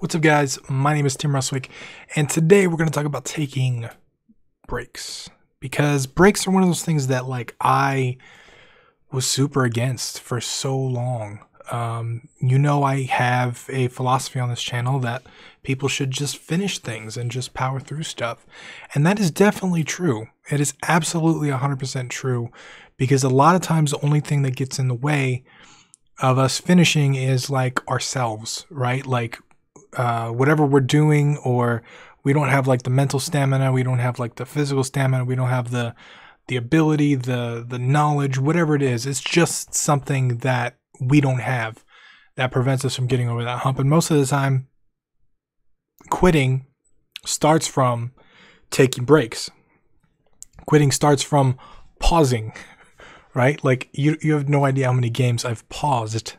What's up, guys? My name is Tim Ruswick, and today we're going to talk about taking breaks. Because breaks are one of those things that, I was super against for so long. I have a philosophy on this channel that people should just finish things and just power through stuff. And that is definitely true. It is absolutely 100% true, because a lot of times the only thing that gets in the way of us finishing is ourselves, right? Whatever we're doing, or we don't have the mental stamina, we don't have the physical stamina, we don't have the ability, the knowledge, whatever it is. It's just something that we don't have that prevents us from getting over that hump. And most of the time, quitting starts from taking breaks. Quitting starts from pausing, right? You have no idea how many games I've paused.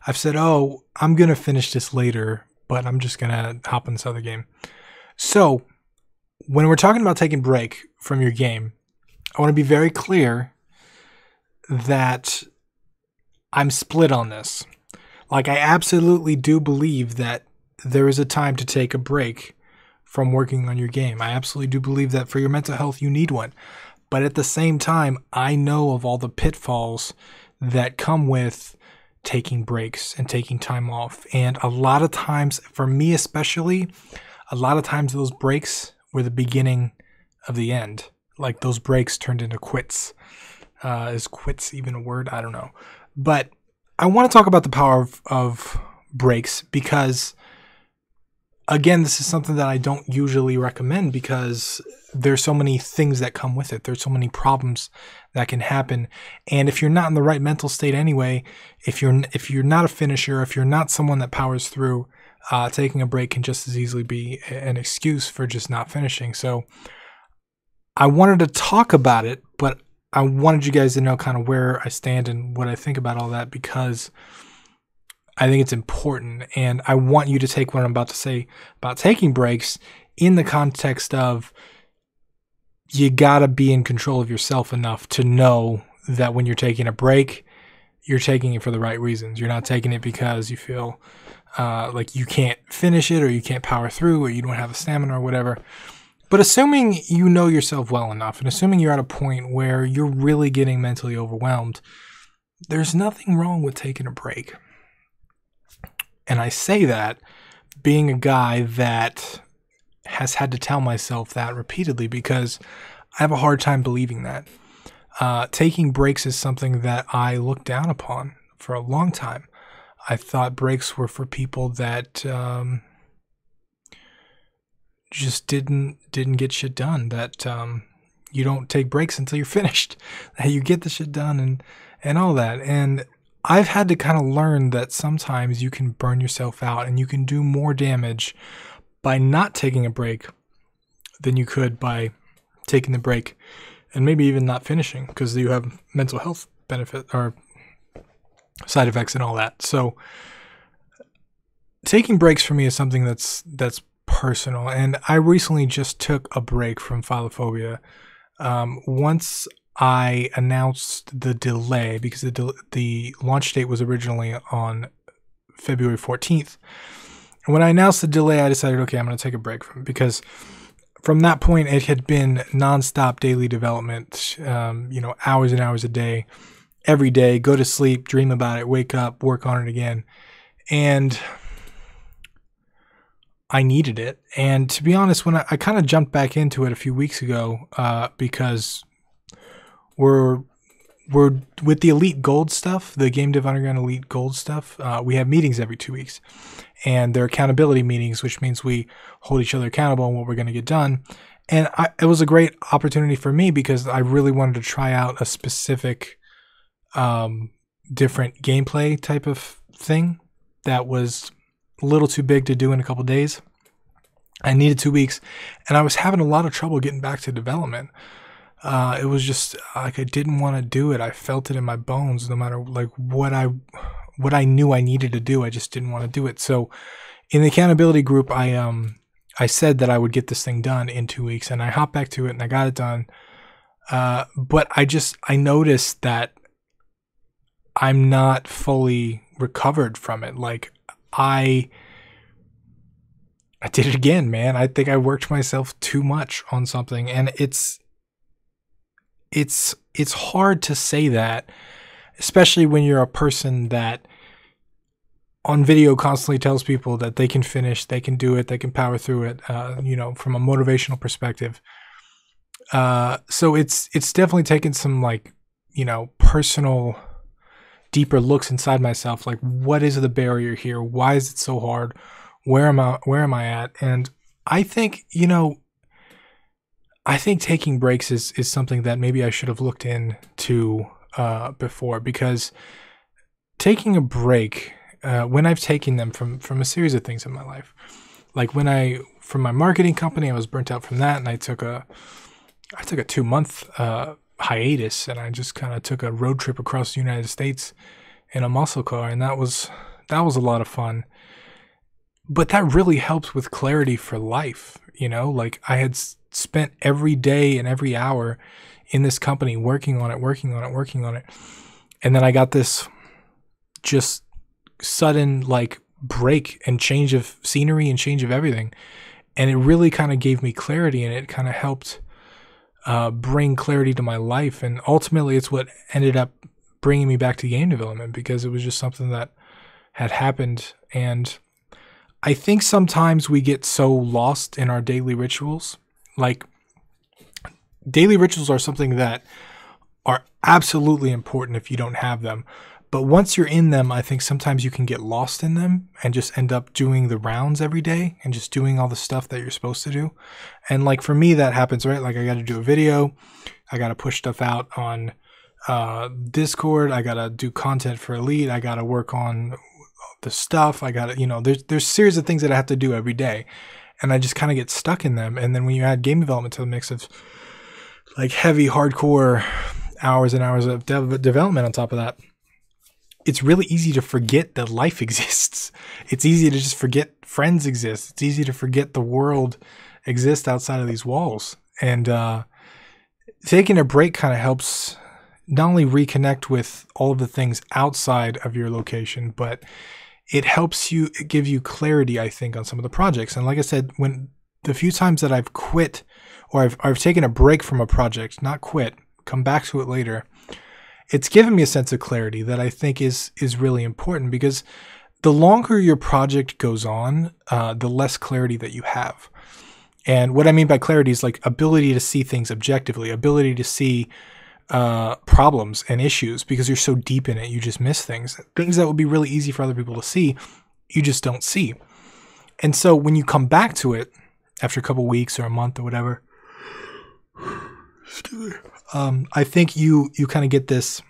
I've said, oh, I'm going to finish this later, but I'm just going to hop in this other game. So when we're talking about taking a break from your game, I want to be very clear that I'm split on this. I absolutely do believe that there is a time to take a break from working on your game. I absolutely do believe that for your mental health, you need one. But at the same time, I know of all the pitfalls that come with taking breaks and taking time off. And a lot of times, for me especially, a lot of times those breaks were the beginning of the end. Those breaks turned into quits. Is quits even a word? I don't know. But I want to talk about the power of breaks, because again, this is something that I don't usually recommend, because there's so many things that come with it. There's so many problems that can happen. And if you're not in the right mental state anyway, if you're not a finisher, if you're not someone that powers through, taking a break can just as easily be an excuse for just not finishing. So I wanted to talk about it, but I wanted you guys to know kind of where I stand and what I think about all that, because I think it's important. And I want you to take what I'm about to say about taking breaks in the context of, you got to be in control of yourself enough to know that when you're taking a break, you're taking it for the right reasons. You're not taking it because you feel like you can't finish it, or you can't power through, or you don't have the stamina or whatever. But assuming you know yourself well enough, and assuming you're at a point where you're really getting mentally overwhelmed, there's nothing wrong with taking a break. And I say that being a guy that has had to tell myself that repeatedly, because I have a hard time believing that. Taking breaks is something that I looked down upon for a long time. I thought breaks were for people that just didn't get shit done. That you don't take breaks until you're finished. That you get the shit done and all that. And I've had to kind of learn that sometimes you can burn yourself out, and you can do more damage by not taking a break than you could by taking the break and maybe even not finishing, because you have mental health benefit or side effects and all that. So taking breaks for me is something that's personal. And I recently just took a break from Philophobia. Once I announced the delay, because the launch date was originally on February 14th. And when I announced the delay, I decided, okay, I'm going to take a break from it, because from that point, it had been nonstop daily development, hours and hours a day, every day, go to sleep, dream about it, wake up, work on it again. And I needed it. And to be honest, when I kind of jumped back into it a few weeks ago, because we're with the Elite Gold stuff, the Game Dev Underground Elite Gold stuff, we have meetings every 2 weeks. And they're accountability meetings, which means we hold each other accountable on what we're going to get done. And it was a great opportunity for me, because I really wanted to try out a specific different gameplay type of thing that was a little too big to do in a couple days. I needed 2 weeks, and I was having a lot of trouble getting back to development. It was just I didn't want to do it. I felt it in my bones, no matter what I knew I needed to do. I just didn't want to do it. So in the accountability group, I said that I would get this thing done in 2 weeks, and I hopped back to it and I got it done. But I noticed that I'm not fully recovered from it. I did it again, man. I think I worked myself too much on something, and it's hard to say that, especially when you're a person that on video constantly tells people that they can finish, they can do it, they can power through it, from a motivational perspective. So it's definitely taken some like, personal deeper looks inside myself. Like, what is the barrier here? Why is it so hard? Where am I at? And I think, I think taking breaks is something that maybe I should have looked into before, because taking a break, when I've taken them from a series of things in my life, like from my marketing company, I was burnt out from that, and I took a 2-month hiatus, and I just kind of took a road trip across the United States in a muscle car, and that was a lot of fun. But that really helps with clarity for life, like I had spent every day and every hour in this company working on it. And then I got this just sudden like break and change of scenery and change of everything. And it really kind of gave me clarity, and it kind of helped bring clarity to my life. And ultimately it's what ended up bringing me back to game development, because it was just something that had happened. And I think sometimes we get so lost in our daily rituals. Like, daily rituals are something that are absolutely important if you don't have them. But once you're in them, I think sometimes you can get lost in them and just end up doing the rounds every day and just doing all the stuff that you're supposed to do. And like for me, that happens, right? Like I got to do a video. I got to push stuff out on Discord. I got to do content for Elite. I got to work on the stuff. I got to, there's a series of things that I have to do every day. And I just kind of get stuck in them. And then when you add game development to the mix of like heavy, hardcore hours and hours of development on top of that, it's really easy to forget that life exists. It's easy to just forget friends exist. It's easy to forget the world exists outside of these walls. And taking a break kind of helps not only reconnect with all of the things outside of your location, but it helps you give you clarity, I think, on some of the projects. And like I said, when the few times that I've quit or I've taken a break from a project, not quit, come back to it later, it's given me a sense of clarity that I think is really important, because the longer your project goes on, the less clarity that you have. And what I mean by clarity is like ability to see things objectively, ability to see problems and issues, because you're so deep in it, you just miss things that would be really easy for other people to see, you just don't see. And so when you come back to it after a couple weeks or a month or whatever, I think you kind of get this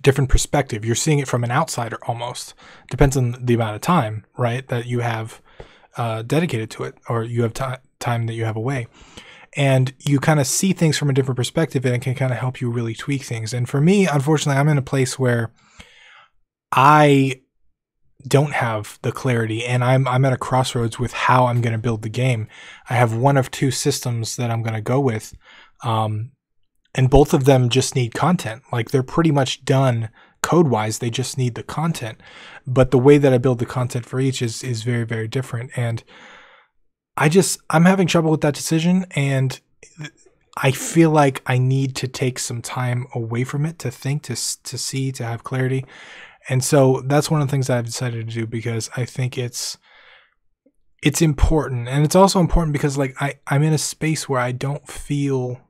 different perspective. You're seeing it from an outsider almost. Depends on the amount of time, right, that you have dedicated to it, or you have time that you have away. And you kind of see things from a different perspective, and it can kind of help you really tweak things. And for me, unfortunately, I'm in a place where I don't have the clarity, and I'm at a crossroads with how I'm going to build the game. I have one of two systems that I'm going to go with, and both of them just need content. Like, they're pretty much done code-wise. They just need the content. But the way that I build the content for each is very, very different. And I'm having trouble with that decision, and I feel like I need to take some time away from it to think, to see, to have clarity. And so that's one of the things that I've decided to do, because I think it's important. And it's also important because like I'm in a space where I don't feel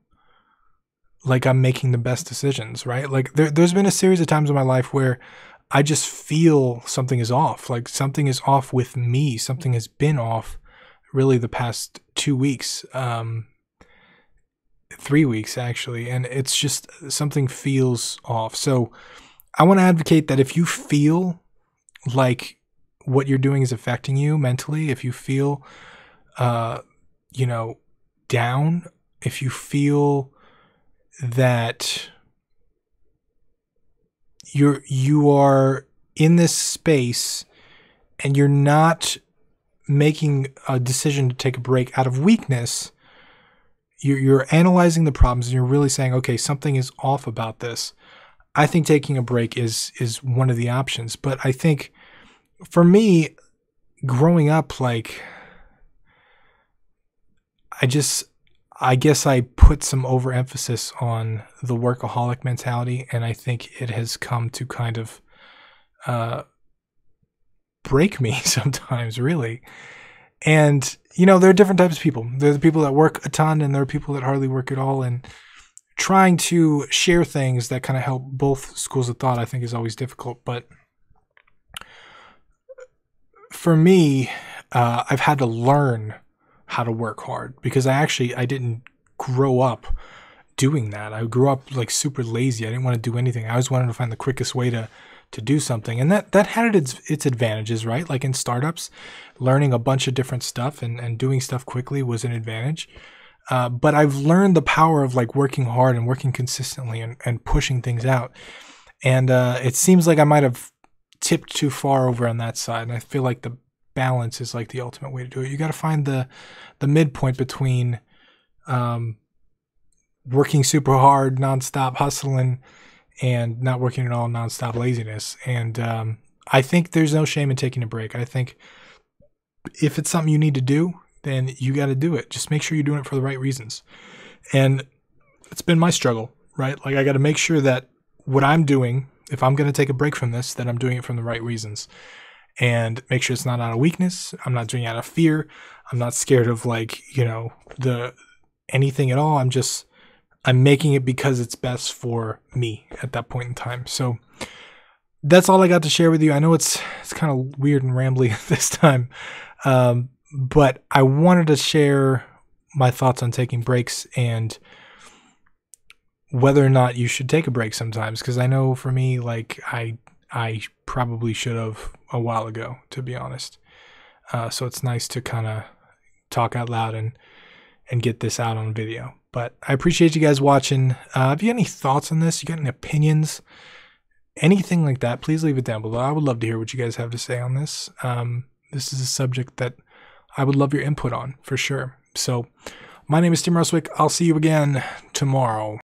like I'm making the best decisions, right? Like there's been a series of times in my life where I just feel something is off. Like something is off with me. Something has been off really the past 2 weeks, 3 weeks actually. And it's just something feels off. So I want to advocate that if you feel like what you're doing is affecting you mentally, if you feel, down, if you feel that you are in this space and you're not making a decision to take a break out of weakness, you're analyzing the problems and you're really saying, okay, something is off about this. I think taking a break is one of the options. But I think for me, growing up, like I guess I put some overemphasis on the workaholic mentality, and I think it has come to kind of break me sometimes, really. And, there are different types of people. There are the people that work a ton, and there are people that hardly work at all. And trying to share things that kind of help both schools of thought, I think, is always difficult. But for me, I've had to learn how to work hard, because I didn't grow up doing that. I grew up like super lazy. I didn't want to do anything. I always wanted to find the quickest way to do something. And that had its advantages, right? Like in startups, learning a bunch of different stuff and doing stuff quickly was an advantage. But I've learned the power of like working hard and working consistently and pushing things out. And it seems like I might have tipped too far over on that side. And I feel like the balance is like the ultimate way to do it. You got to find the midpoint between working super hard, nonstop hustling, and not working at all, nonstop laziness. And I think there's no shame in taking a break. I think if it's something you need to do, then you got to do it. Just make sure you're doing it for the right reasons. And it's been my struggle, right? Like I got to make sure that what I'm doing, if I'm going to take a break from this, that I'm doing it from the right reasons. And make sure it's not out of weakness. I'm not doing it out of fear. I'm not scared of like, anything at all. I'm making it because it's best for me at that point in time. So that's all I got to share with you. I know it's kind of weird and rambly this time. But I wanted to share my thoughts on taking breaks and whether or not you should take a break sometimes. Because I know for me, like I probably should have a while ago, to be honest. So it's nice to kind of talk out loud and get this out on video. But I appreciate you guys watching. If you got any thoughts on this, you got any opinions, anything like that, please leave it down below. I would love to hear what you guys have to say on this. This is a subject that I would love your input on, for sure. So my name is Tim Roswick. I'll see you again tomorrow.